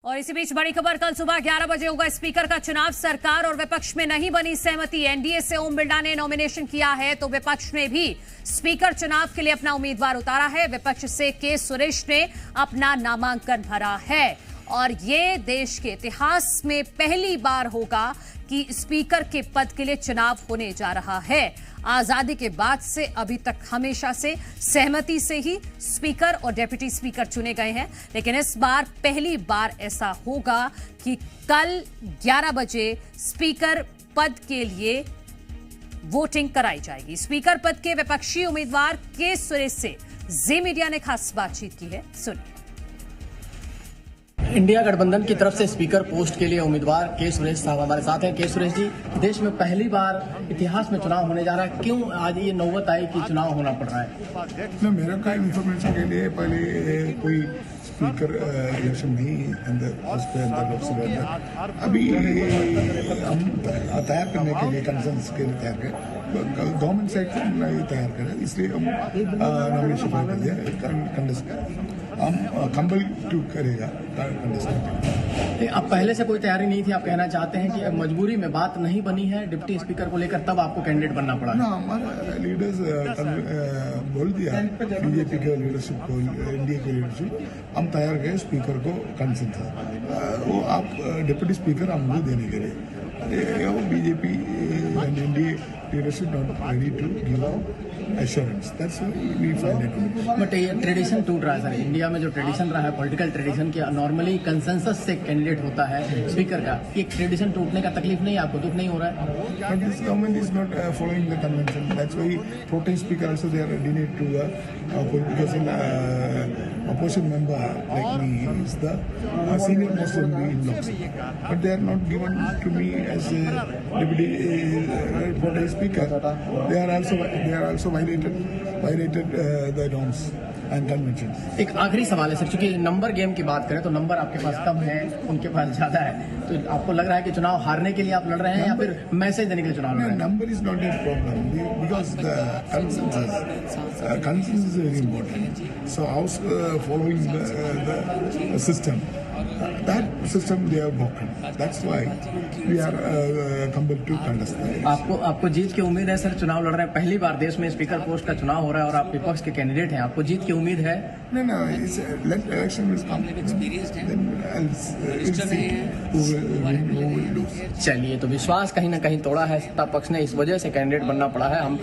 और इसी बीच बड़ी खबर, कल सुबह 11 बजे होगा स्पीकर का चुनाव। सरकार और विपक्ष में नहीं बनी सहमति। एनडीए से ओम बिरला ने नॉमिनेशन किया है तो विपक्ष ने भी स्पीकर चुनाव के लिए अपना उम्मीदवार उतारा है। विपक्ष से के सुरेश ने अपना नामांकन भरा है और ये देश के इतिहास में पहली बार होगा कि स्पीकर के पद के लिए चुनाव होने जा रहा है। आजादी के बाद से अभी तक हमेशा से सहमति से ही स्पीकर और डिप्टी स्पीकर चुने गए हैं, लेकिन इस बार पहली बार ऐसा होगा कि कल 11 बजे स्पीकर पद के लिए वोटिंग कराई जाएगी। स्पीकर पद के विपक्षी उम्मीदवार के सुरेश से जी मीडिया ने खास बातचीत की है, सुनिए। इंडिया गठबंधन की तरफ से स्पीकर पोस्ट के लिए उम्मीदवार के सुरेश साहब हमारे साथ हैं। के सुरेश जी, देश में पहली बार इतिहास में चुनाव होने जा रहा है, क्यों आज ये नौबत आई कि चुनाव होना पड़ रहा है? मेरा का इन्फॉर्मेशन के लिए पहले कोई स्पीकर इलेक्शन नहीं लोकसभा अभी हम तैयार करने के लिए कंसेंस के लिए तैयार करें, गवर्नमेंट साइड से नहीं तैयार करें, इसलिए हम नॉमिनेशन फाइल कर दिया। हम कंपल टू करेगा अब पहले से कोई तैयारी नहीं थी, आप कहना चाहते हैं कि मजबूरी में बात नहीं बनी है डिप्टी स्पीकर को लेकर, तब आपको कैंडिडेट बनना पड़ा? ना, हमारा लीडर्स बोल दिया, बीजेपी के लीडरशिप को, एनडीए के लीडरशिप, हम तैयार गए, स्पीकर को कंसेंट था वो आप डिप्टी स्पीकर हमको देने के लिए। वो BJP and NDA leadership not ready to give assurance. That's why we find it. But ये ट्रेडिशन टूट रहा है सर, इंडिया में जो ट्रेडिशन रहा है पॉलिटिकल ट्रेडिशन की, नॉर्मली कंसेंसस से कैंडिडेट होता है स्पीकर का, ये ट्रेडिशन टूटने का तकलीफ नहीं, आपको दुख नहीं हो रहा है? But this government is not following the convention. That's why pro-tem speaker also they are denied to the because opposition member like me is the senior most member in Lok Sabha, but they are not given to me as a deputy pro-tem speaker. They are also violated the norms and conventions. एक आखिरी सवाल है sir, चूंकि number game की बात करें तो number आपके पास कम है, उनके पास ज्यादा है, तो आपको लग रहा है कि चुनाव हारने के लिए आप लड़ रहे हैं या फिर मैसेज देने के लिए चुनाव लड़ रहे हैं? Number is not a problem because the consensus is very important. So house following the system. That system they are broken. That's why we are compelled to contest. आपको जीत की उम्मीद है सर? चुनाव लड़ रहे हैं, पहली बार देश में स्पीकर पोस्ट का चुनाव हो रहा है और आप विपक्ष के कैंडिडेट हैं, आपको जीत की उम्मीद है? No, let election will come. Then we'll see who will lose. चलिए, तो विश्वास कहीं ना कहीं तोड़ा है सत्ता पक्ष ने, इस वजह से कैंडिडेट बनना पड़ा है। हम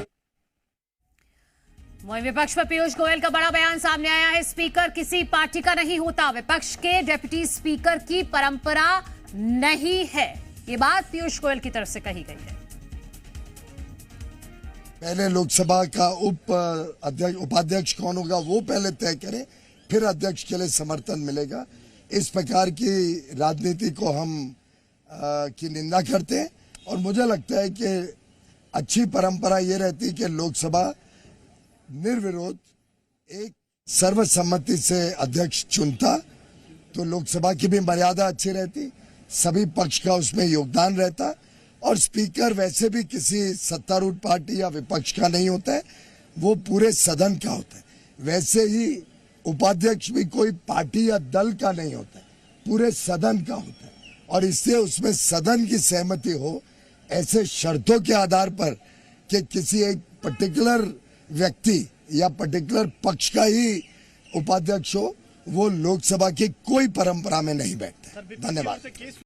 वहीं विपक्ष पर पीयूष गोयल का बड़ा बयान सामने आया है। स्पीकर किसी पार्टी का नहीं होता, विपक्ष के डिप्टी स्पीकर की परंपरा नहीं है, ये बात पीयूष गोयल की तरफ से कही गई है। पहले लोकसभा का उपाध्यक्ष कौन होगा वो पहले तय करें, फिर अध्यक्ष के लिए समर्थन मिलेगा। इस प्रकार की राजनीति को हम की निंदा करते हैं और मुझे लगता है कि अच्छी परंपरा ये रहती है कि लोकसभा निर्विरोध एक सर्वसम्मति से अध्यक्ष चुनता, तो लोकसभा की भी मर्यादा अच्छी रहती, सभी पक्ष का उसमें योगदान रहता और स्पीकर वैसे भी किसी सत्तारूढ़ पार्टी या विपक्ष का नहीं होता है, वो पूरे सदन का होता है। वैसे ही उपाध्यक्ष भी कोई पार्टी या दल का नहीं होता है, पूरे सदन का होता है और इससे उसमें सदन की सहमति हो, ऐसे शर्तों के आधार पर कि किसी एक पर्टिकुलर व्यक्ति या पर्टिकुलर पक्ष का ही उपाध्यक्ष हो, वो लोकसभा की कोई परंपरा में नहीं बैठता। धन्यवाद।